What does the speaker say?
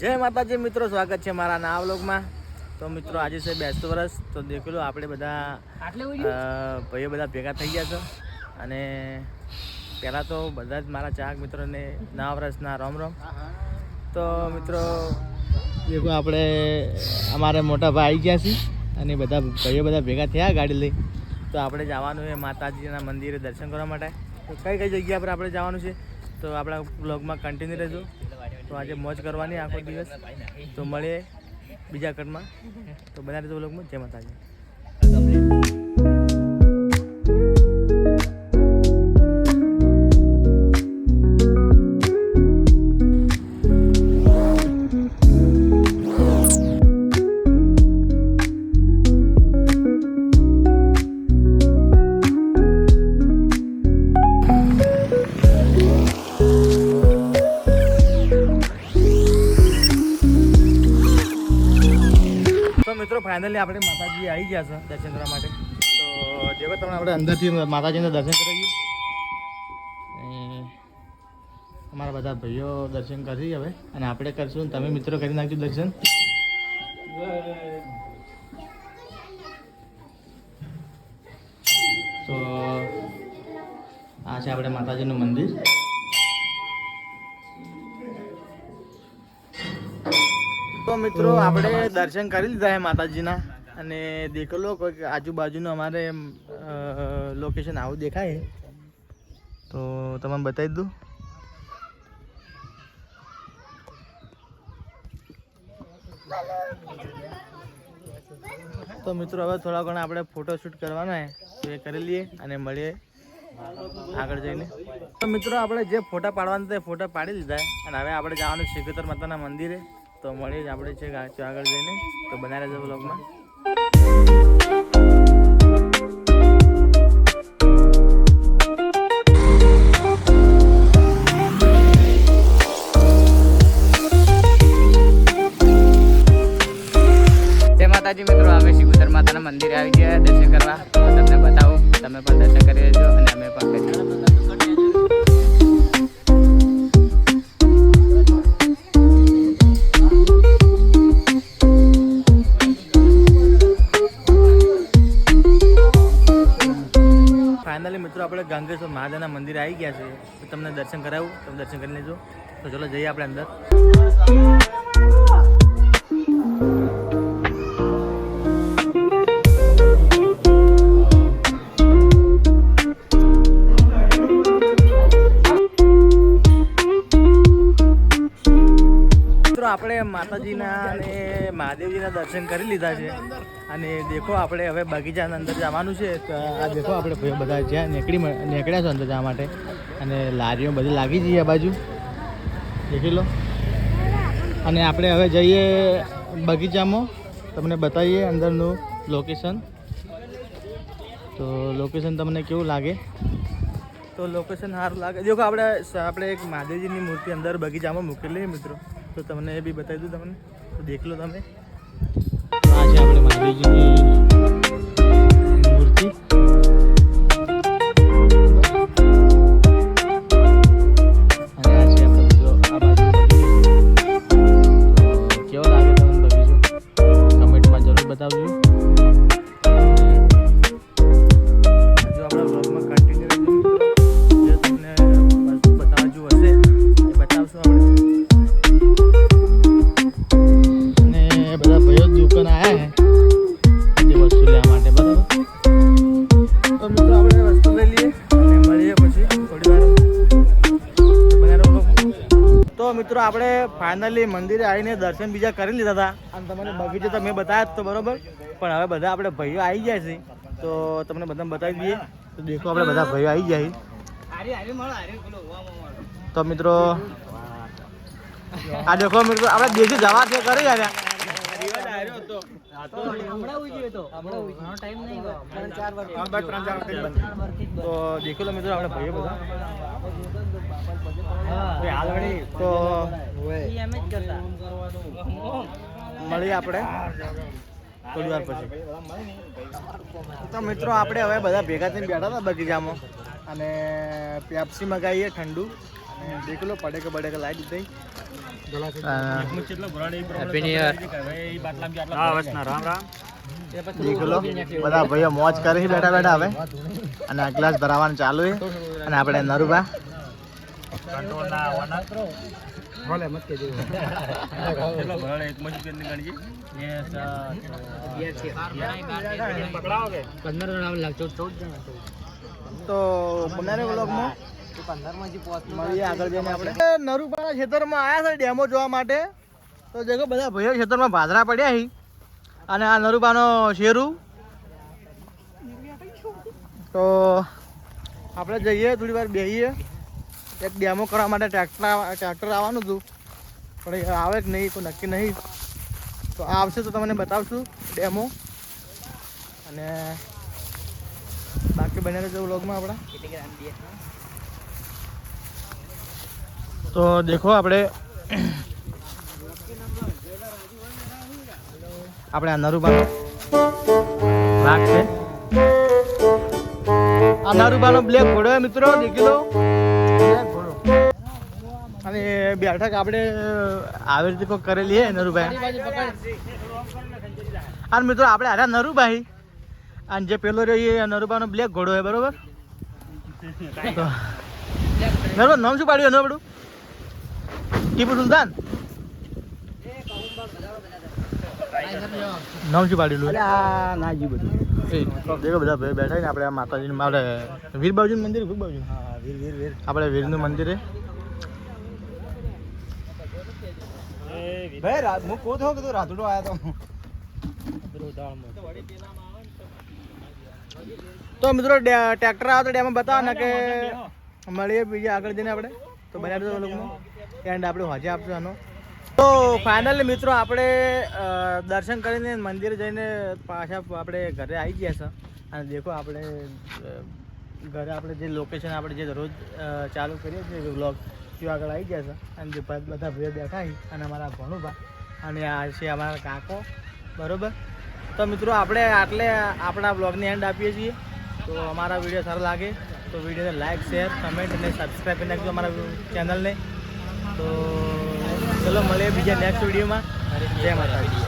જય માતાજી મિત્રો, સ્વાગત છે મારા નવા વ્લોગમાં। તો મિત્રો આજે છે 82 વર્ષ। તો દેખો લો આપણે બધા ભાઈઓ બધા ભેગા થઈ ગયા છો અને પહેલાં તો બધા જ મારા ચાહક મિત્રોને નવા વર્ષના રામ રામ। તો મિત્રો દેખો આપણે અમારે મોટા ભાઈ આવી ગયા છે અને બધા ભાઈઓ બધા ભેગા થયા ગાડી લઈ। તો આપણે જવાનું છે માતાજીના મંદિરે દર્શન કરવા માટે। તો કઈ કઈ જગ્યા પર આપણે જવાનું છે તો આપણા વ્લોગમાં કન્ટિન્યુ રહેજો। તો આજે મોજ કરવાની આખો દિવસ। તો મળીએ બીજા કટમાં। તો બના રહેજો વ્લોગમાં। જય માતાજી। મિત્રો ફાઇનલી આપણે માતાજી આવી ગયા છે દર્શન કરવા માટે। તો જેવો તમને આપણે અંદરથી માતાજીના દર્શન કરાવીએ। અમારા બધા ભાઈઓ દર્શન કરી હવે અને આપણે કરશું, તમે મિત્રો કરી નાખજો દર્શન। તો આ છે આપણે માતાજીનું મંદિર। તો મિત્રો આપણે દર્શન કરી લીધા છે માતાજીના અને દેખો લો કોઈક આજુબાજુનું અમારે લોકેશન આવું દેખાય। તો તમને બતાવી દઉં। તો મિત્રો હવે થોડા ઘણા આપણે ફોટોશૂટ કરવાના છે તો એ કરી લઈએ અને મળીએ આગળ જઈને। તો મિત્રો આપણે જે ફોટા પાડવાના હતા એ ફોટા પાડી લીધા અને હવે આપણે જવાનું સિકોતર માતાના મંદિરે। તો મળીએ આપણે છે આગળ જઈને। તો બના રહેજો વ્લોગમાં। જય માતાજી મિત્રો, અમે સિકોતર માતાના મંદિરે આવી ગયા દર્શન કરવા। તમને બતાવું, તમે પણ દર્શન કરી લેજો અને અમે પણ કરીશું। ફાઇનલી મિત્રો આપણે ગાંગેશ્વર મહાદેવના મંદિરે આવી ગયા છે। તો તમને દર્શન કરાવું, તમે દર્શન કરી લેજો। તો ચલો જઈએ આપણે અંદર। મિત્રો આપણે માતાજીના અને મહાદેવજીના દર્શન કરી લીધા છે અને દેખો આપણે હવે બગીચાના અંદર જવાનું છે। તો આ દેખો આપણે ભાઈઓ બધા જ્યાં નીકળ્યા છો અંદર જવા માટે અને લારીઓ બધી લાગી જઈએ આ બાજુ દેખી લો। અને આપણે હવે જઈએ બગીચામાં, તમને બતાવીએ અંદરનું લોકેશન। તો લોકેશન તમને કેવું લાગે? તો લોકેશન સારું લાગે। દેખો આપણે એક મહાદેવજીની મૂર્તિ અંદર બગીચામાં મૂકેલી મિત્રો। તો તમને એ બી બતાવી દઉં તમને, તો દેખ લો તમે। આ છે આપણે મહાદેવજીની મૂર્તિ। અને આ છે આપણે બધો આ બાજુ તો કેવો લાગે તમને બગીચો કમેન્ટમાં જરૂર બતાવજો। જો આપણા બ્લોગમાં કન્ટિન્યુ રહેજો મિત્રો, જે તમને બતાવવું હશે એ બતાવશું આપણે। બધા ભાઈઓ દુકાન આવ્યા છે જે વસ્તુ લેવા માટે, બરાબર। તો મિત્રો આપણે વસ્તુ લઈ લઈએ અને મળીએ પછી થોડી વાર। તો મિત્રો આપણે ફાઇનલી મંદિરે આવીને દર્શન બીજા કરી લીધા હતા અને તમને બગીચો તો મેં બતાવ્યા તો બરાબર, પણ હવે બધા આપણે ભાઈઓ આવી ગયા છે તો તમને બધા બતાવી દઈએ। તો દેખો આપણે બધા ભાઈઓ આવી ગયા છે। તો મિત્રો આ દેખો મિત્રો આપણે દેશી જવા છે કરી આવ્યા। તો દેખો લો મિત્રો આપણે ભાઈઓ બધા તો મળીએ આપણે થોડી વાર પછી। તો મિત્રો આપણે હવે બધા ભેગા થઈને બેઠા હતા બગીચામાં અને પેપ્સી મંગાવીએ ઠંડુ અને દેખ લો પડેકે લાવી દીધી। Happy new year. દેખ લો બધા ભાઈઓ મોજ કરે છે બેઠા બેઠા હવે, અને આ ગ્લાસ ભરાવાનું ચાલુ છે. અને આપણે નરુબા તો બનારે વ્લોગમાં મળીએ આગળ જઈને આપણે. નરુબાના ખેતરમાં આવ્યા છે ડેમો જોવા માટે. તો દેખો બધા ભાઈઓ ખેતરમાં ભાદરા પડ્યા છે, અને આ નરુબાનો શેરું. તો આપણે જઈએ થોડી વાર બેસીએ. એક ડેમો કરવા માટે ટ્રેક્ટર આવવાનું હતું, પણ એ આવે કે નહીં કોઈ નક્કી નહીં. તો આવશે તો તમને બતાવશું ડેમો, અને બાકી બને રહેજો વ્લોગમાં આપણા. તો દેખો આપણે આ નરુબાનો ભાગ છે. આ નરુબાનો બ્લેક ઘોડો છે મિત્રો, દેખી લો બ્લેક ઘોડો. અને બેઠક આપણે આવી રીતે કોઈ કરેલી છે નરુભાઈ. અને મિત્રો આપણે હાર્યા નરુભાઈ, અને જે પેલો રહ્યો એ નરુબાનો બ્લેક ઘોડો છે, બરોબર. તો નરુબા નામ શું પાડ્યું એનું આપણું? ટીપુ સુલતાન નામ શું પાડેલું? નાજી બધું દેખો બધા ભાઈ બેઠા ને. આપણે માતાજીનું આપણે વીર બાજુનું મંદિર, વીર બાજુ આપણે વીરનું મંદિર છે. ભાઈ હું કહું તો કીધું રાધુડો આવ્યો તો મિત્રો ટ્રેક્ટર આવે તો ડેમમાં બતાવો ને કે મળીએ બીજા આગળ જઈને આપણે. તો બનાવી દો લોકોનો એન્ડ આપણે હોજે આપશું આનો. તો ફાઇનલી મિત્રો આપણે દર્શન કરીને મંદિરે જઈને પાછા આપણે ઘરે આવી ગયા છે. અને દેખો આપણે ઘરે આપણે જે લોકેશન આપણે જે રોજ ચાલુ કરીએ છીએ વ્લોગ, ત્યાં આગળ આવી ગયા છે. અને જે બધા ભાઈઓ બેઠા છે, અને અમારા ભણુભા, અને આ છે અમારા કાકો, બરાબર. તો મિત્રો આપણે આટલે આપણા બ્લોગની એન્ડ આપીએ છીએ. તો અમારા વિડીયો સારો લાગે તો વિડીયોને લાઇક, શેર, કમેન્ટ અને સબસ્ક્રાઈબ કરી નાખજો અમારા ચેનલને. તો ચલો મળીએ બીજા નેક્સ્ટ વિડીયોમાં. જય માતાજી.